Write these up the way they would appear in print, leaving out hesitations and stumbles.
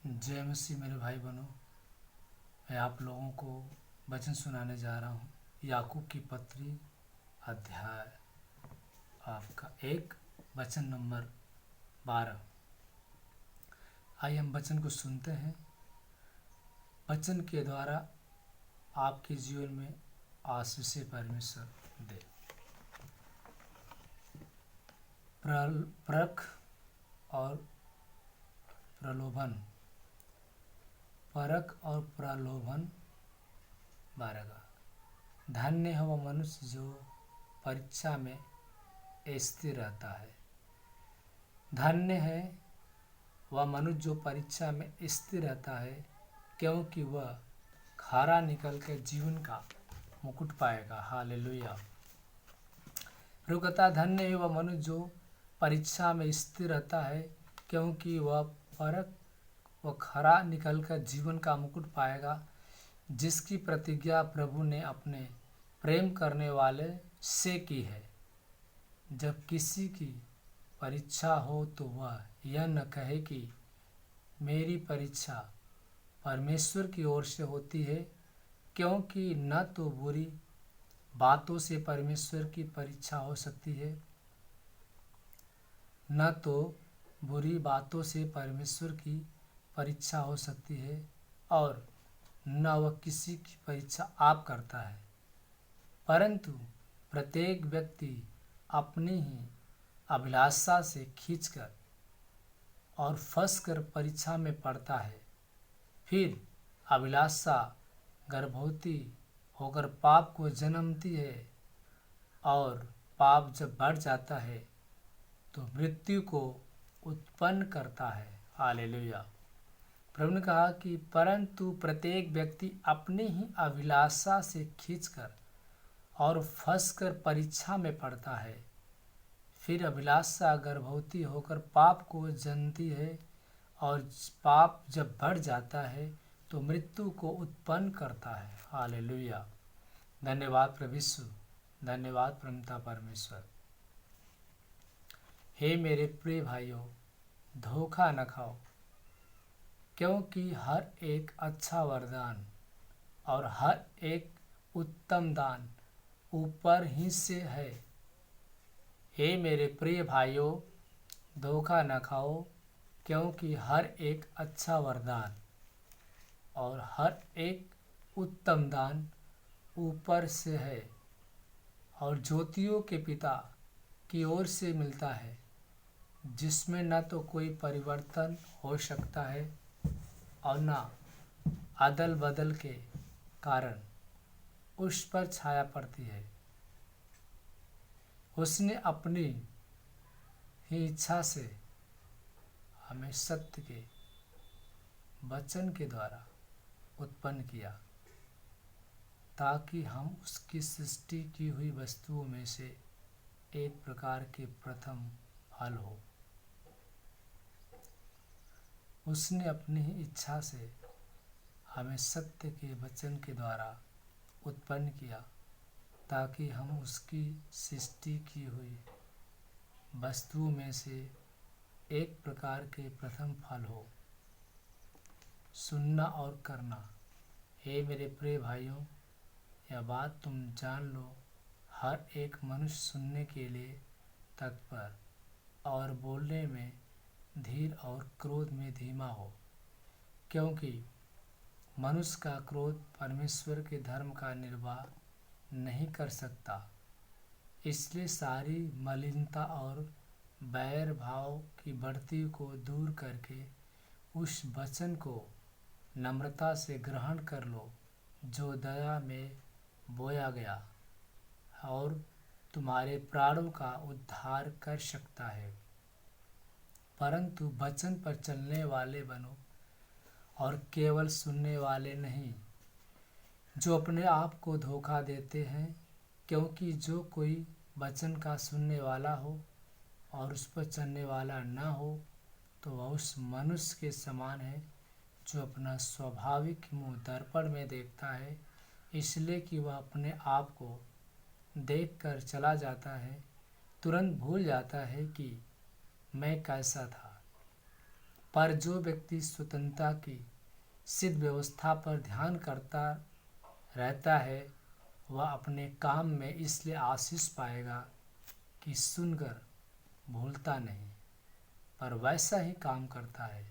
जय मसीह मेरे भाई बहनों। मैं आप लोगों को वचन सुनाने जा रहा हूँ। याकूब की पत्री अध्याय आपका 1 वचन नंबर 12। आइए हम वचन को सुनते हैं। वचन के द्वारा आपके जीवन में आशीष परमेश्वर दे। परख और प्रलोभन। परख और प्रलोभन 12। धन्य है वह मनुष्य जो परीक्षा में स्थिर रहता है। धन्य है वह मनुष्य जो परीक्षा में स्थिर रहता है, क्योंकि वह खरा निकल कर जीवन का मुकुट पाएगा। हालेलुया। प्रभु कहता है, धन्य है वह मनुष्य जो परीक्षा में स्थिर रहता है, क्योंकि वह खरा निकल कर जीवन का मुकुट पाएगा, जिसकी प्रतिज्ञा प्रभु ने अपने प्रेम करने वाले से की है। जब किसी की परीक्षा हो तो वह यह न कहे कि मेरी परीक्षा परमेश्वर की ओर से होती है, क्योंकि न तो बुरी बातों से परमेश्वर की परीक्षा हो सकती है, न तो बुरी बातों से परमेश्वर की परीक्षा हो सकती है, और न वह किसी की परीक्षा आप करता है, परंतु प्रत्येक व्यक्ति अपनी ही अभिलाषा से खींचकर और फंसकर परीक्षा में पड़ता है। फिर अभिलाषा गर्भवती होकर पाप को जन्मती है, और पाप जब बढ़ जाता है तो मृत्यु को उत्पन्न करता है। हालेलुया। प्रभु ने कहा कि परंतु प्रत्येक व्यक्ति अपनी ही अभिलाषा से खींचकर और फंसकर परीक्षा में पड़ता है। फिर अभिलाषा गर्भवती होकर पाप को जनती है, और पाप जब बढ़ जाता है तो मृत्यु को उत्पन्न करता है। हालेलुया। धन्यवाद प्रभु यीशु, धन्यवाद परमपिता परमेश्वर। हे मेरे प्रिय भाइयों, धोखा न खाओ, क्योंकि हर एक अच्छा वरदान और हर एक उत्तम दान ऊपर ही से है। हे मेरे प्रिय भाइयों, धोखा न खाओ, क्योंकि हर एक अच्छा वरदान और हर एक उत्तम दान ऊपर से है, और ज्योतियों के पिता की ओर से मिलता है, जिसमें न तो कोई परिवर्तन हो सकता है और न अदल बदल के कारण उस पर छाया पड़ती है। उसने अपनी ही इच्छा से हमें सत्य के वचन के द्वारा उत्पन्न किया, ताकि हम उसकी सृष्टि की हुई वस्तुओं में से एक प्रकार के प्रथम फल हो। उसने अपनी ही इच्छा से हमें सत्य के वचन के द्वारा उत्पन्न किया, ताकि हम उसकी सृष्टि की हुई वस्तुओं में से एक प्रकार के प्रथम फल हो। सुनना और करना। हे मेरे प्रिय भाइयों, यह बात तुम जान लो, हर एक मनुष्य सुनने के लिए तत्पर और बोलने में धीर और क्रोध में धीमा हो, क्योंकि मनुष्य का क्रोध परमेश्वर के धर्म का निर्वाह नहीं कर सकता। इसलिए सारी मलिनता और बैर भाव की बढ़ती को दूर करके उस वचन को नम्रता से ग्रहण कर लो, जो दया में बोया गया और तुम्हारे प्राणों का उद्धार कर सकता है। परंतु वचन पर चलने वाले बनो, और केवल सुनने वाले नहीं, जो अपने आप को धोखा देते हैं, क्योंकि जो कोई वचन का सुनने वाला हो और उस पर चलने वाला न हो, तो वह उस मनुष्य के समान है जो अपना स्वाभाविक मुंह दर्पण में देखता है, इसलिए कि वह अपने आप को देखकर चला जाता है, तुरंत भूल जाता है कि मैं कैसा था। पर जो व्यक्ति स्वतंत्रता की सिद्ध व्यवस्था पर ध्यान करता रहता है वह अपने काम में इसलिए आशीष पाएगा कि सुनकर भूलता नहीं, पर वैसा ही काम करता है।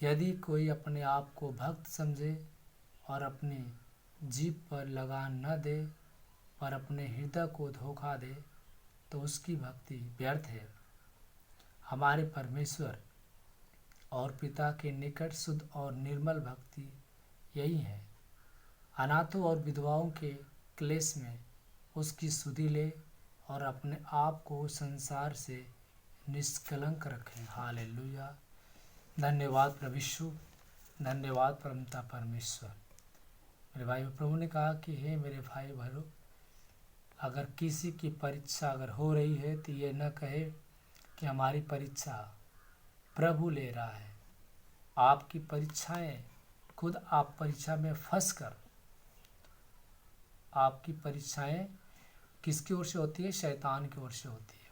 यदि कोई अपने आप को भक्त समझे और अपनी जीभ पर लगाम न दे, पर अपने हृदय को धोखा दे, तो उसकी भक्ति व्यर्थ है। हमारे परमेश्वर और पिता के निकट शुद्ध और निर्मल भक्ति यही है। अनाथों और विधवाओं के क्लेश में उसकी सुधि ले और अपने आप को संसार से निष्कलंक रखें। हालेलुया। धन्यवाद प्रभु यीशु, धन्यवाद परमपिता परमेश्वर। मेरे भाई प्रभु ने कहा कि हे मेरे भाई बहनों, अगर किसी की परीक्षा अगर हो रही है तो ये न कहे कि हमारी परीक्षा प्रभु ले रहा है। आपकी परीक्षाएं खुद आप परीक्षा में फंस कर, आपकी परीक्षाएं किसकी ओर से होती है? शैतान की ओर से होती है।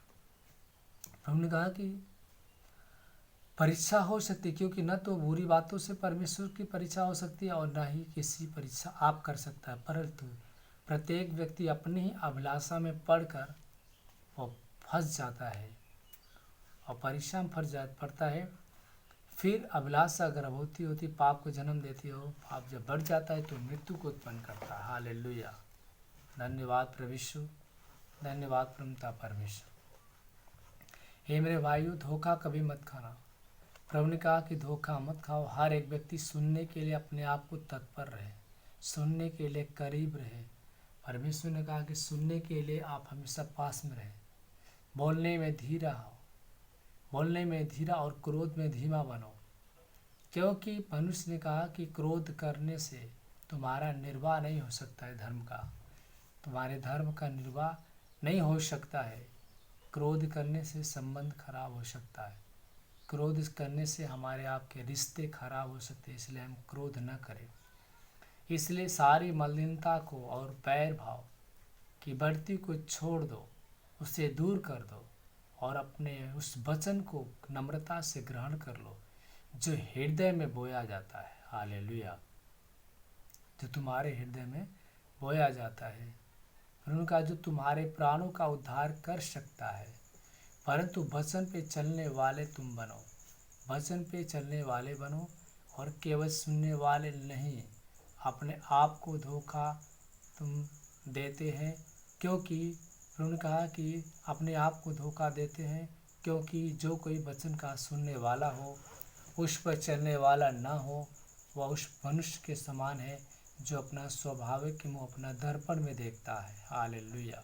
प्रभु ने कहा कि परीक्षा हो सकती है, क्योंकि न तो बुरी बातों से परमेश्वर की परीक्षा हो सकती है और न ही किसी परीक्षा आप कर सकता है, परंतु प्रत्येक व्यक्ति अपनी ही अभिलाषा में पढ़कर वो फंस जाता है और परीक्षा में पड़ता है। फिर अभिलाषा अगर होती पाप को जन्म देती हो, पाप जब बढ़ जाता है तो मृत्यु को उत्पन्न करता है। हालेलुया। धन्यवाद प्रभु यीशु, धन्यवाद परमपिता परमेश्वर। हे मेरे भाइयों, धोखा कभी मत खाना। प्रभु ने कहा कि धोखा मत खाओ। हर एक व्यक्ति सुनने के लिए अपने आप को तत्पर रहे, सुनने के लिए करीब रहे। परमेश्वर ने कहा कि सुनने के लिए आप हमेशा पास में रहें। बोलने में धीरा हो, बोलने में धीरा और क्रोध में धीमा बनो, क्योंकि मनुष्य ने कहा कि क्रोध करने से तुम्हारा निर्वाह नहीं हो सकता है। धर्म का, तुम्हारे धर्म का निर्वाह नहीं हो सकता है। क्रोध करने से संबंध खराब हो सकता है, क्रोध करने से हमारे आपके रिश्ते खराब हो सकते हैं। इसलिए हम क्रोध न करें। इसलिए सारी मलिनता को और बैर भाव की बढ़ती को छोड़ दो, उसे दूर कर दो और अपने उस वचन को नम्रता से ग्रहण कर लो जो हृदय में बोया जाता है। हालेलुया। जो तुम्हारे हृदय में बोया जाता है, उनका जो तुम्हारे प्राणों का उद्धार कर सकता है। परंतु वचन पे चलने वाले तुम बनो, वचन पे चलने वाले बनो और केवल सुनने वाले नहीं। अपने आप को धोखा तुम देते हैं, क्योंकि उन्होंने कहा कि अपने आप को धोखा देते हैं, क्योंकि जो कोई वचन का सुनने वाला हो, उस पर चलने वाला ना हो, वह उस मनुष्य के समान है जो अपना स्वाभाविक मुँह अपना दर्पण में देखता है। हालेलुया।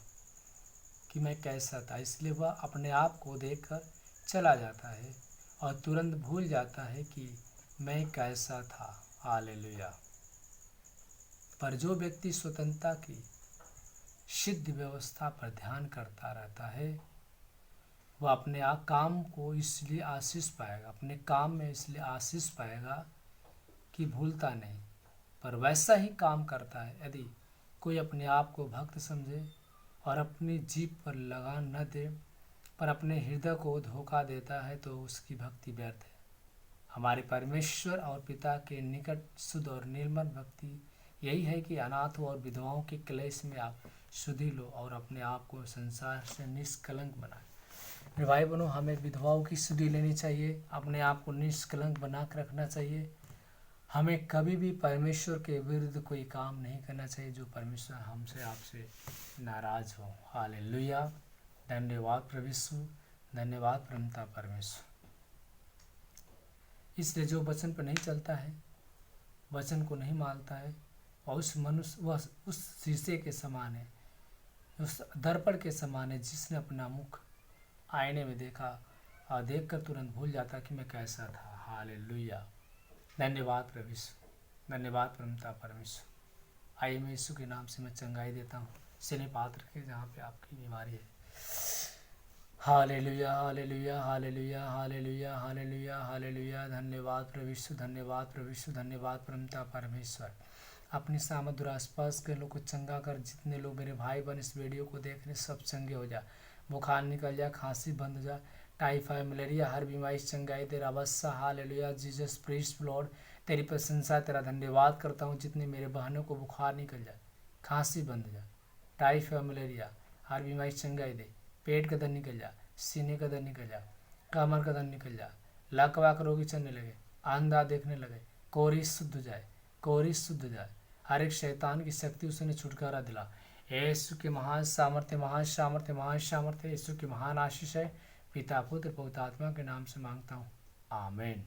कि मैं कैसा था, इसलिए वह अपने आप को देखकर चला जाता है और तुरंत भूल जाता है कि मैं कैसा था। हालेलुया। पर जो व्यक्ति स्वतंत्रता की सिद्ध व्यवस्था पर ध्यान करता रहता है वह अपने काम को इसलिए आशीष पाएगा, अपने काम में इसलिए आशीष पाएगा कि भूलता नहीं, पर वैसा ही काम करता है। यदि कोई अपने आप को भक्त समझे और अपनी जीभ पर लगाम न दे, पर अपने हृदय को धोखा देता है, तो उसकी भक्ति व्यर्थ है। हमारे परमेश्वर और पिता के निकट शुद्ध और निर्मल भक्ति यही है कि अनाथों और विधवाओं के क्लेश में आप शुद्धि लो और अपने आप को संसार से निष्कलंक बनाए। मेरे भाई बहनों, हमें विधवाओं की शुद्धि लेनी चाहिए, अपने आप को निष्कलंक बना कर रखना चाहिए। हमें कभी भी परमेश्वर के विरुद्ध कोई काम नहीं करना चाहिए जो परमेश्वर हमसे आपसे नाराज हो। हालेलुया। धन्यवाद प्रभु यीशु, धन्यवाद परमपिता परमेश्वर। इसलिए जो वचन पर नहीं चलता है, वचन को नहीं मानता है, और उस मनुष्य वह उस शीशे के समान है, उस दर्पण के समान है जिसने अपना मुख आईने में देखा और देखकर तुरंत भूल जाता कि मैं कैसा था। हालेलुया। धन्यवाद प्रभु यीशु, धन्यवाद परमपिता परमेश्वर। आइए मैं यीशु के नाम से मैं चंगाई देता हूँ। सिने पात्र के जहाँ पे आपकी बीमारी है। Hallelujah, hallelujah, hallelujah, hallelujah, hallelujah, hallelujah. धन्यवाद प्रभु यीशु, धन्यवाद प्रभु यीशु, धन्यवाद परमपिता परमेश्वर। अपनी सामर्थ्य आसपास के लोग को चंगा कर। जितने लोग मेरे भाई बहन इस वीडियो को देख रहे सब चंगे हो जाए, बुखार निकल जाए, खांसी बंद हो जाए, टाइफाइड, मलेरिया, हर बीमारी से चंगाई तेरा बस्सा। हालेलुया जीसस प्रीस्ट लॉर्ड, तेरी प्रशंसा, तेरा धन्यवाद करता हूँ। जितने मेरे बहनों को बुखार निकल जाए, खांसी बंद जा, टाइफाइड मलेरिया हर बीमारी से चंगाई दे, पेट का दर्द निकल जा, सीने का दर्द निकल जा, कमर का दर्द निकल जा, लकवा के रोगी चलने लगे, अंधा देखने लगे, कोरी शुद्ध हो जाए, कोरी शुद्ध हो जाए, हर एक शैतान की शक्ति उसने छुटकारा दिला। यीशु के महान सामर्थ्य, महान सामर्थ्य, महान सामर्थ्य, यीशु की महान आशीष है। पिता पुत्र पवित्र आत्मा के नाम से मांगता हूँ, आमीन।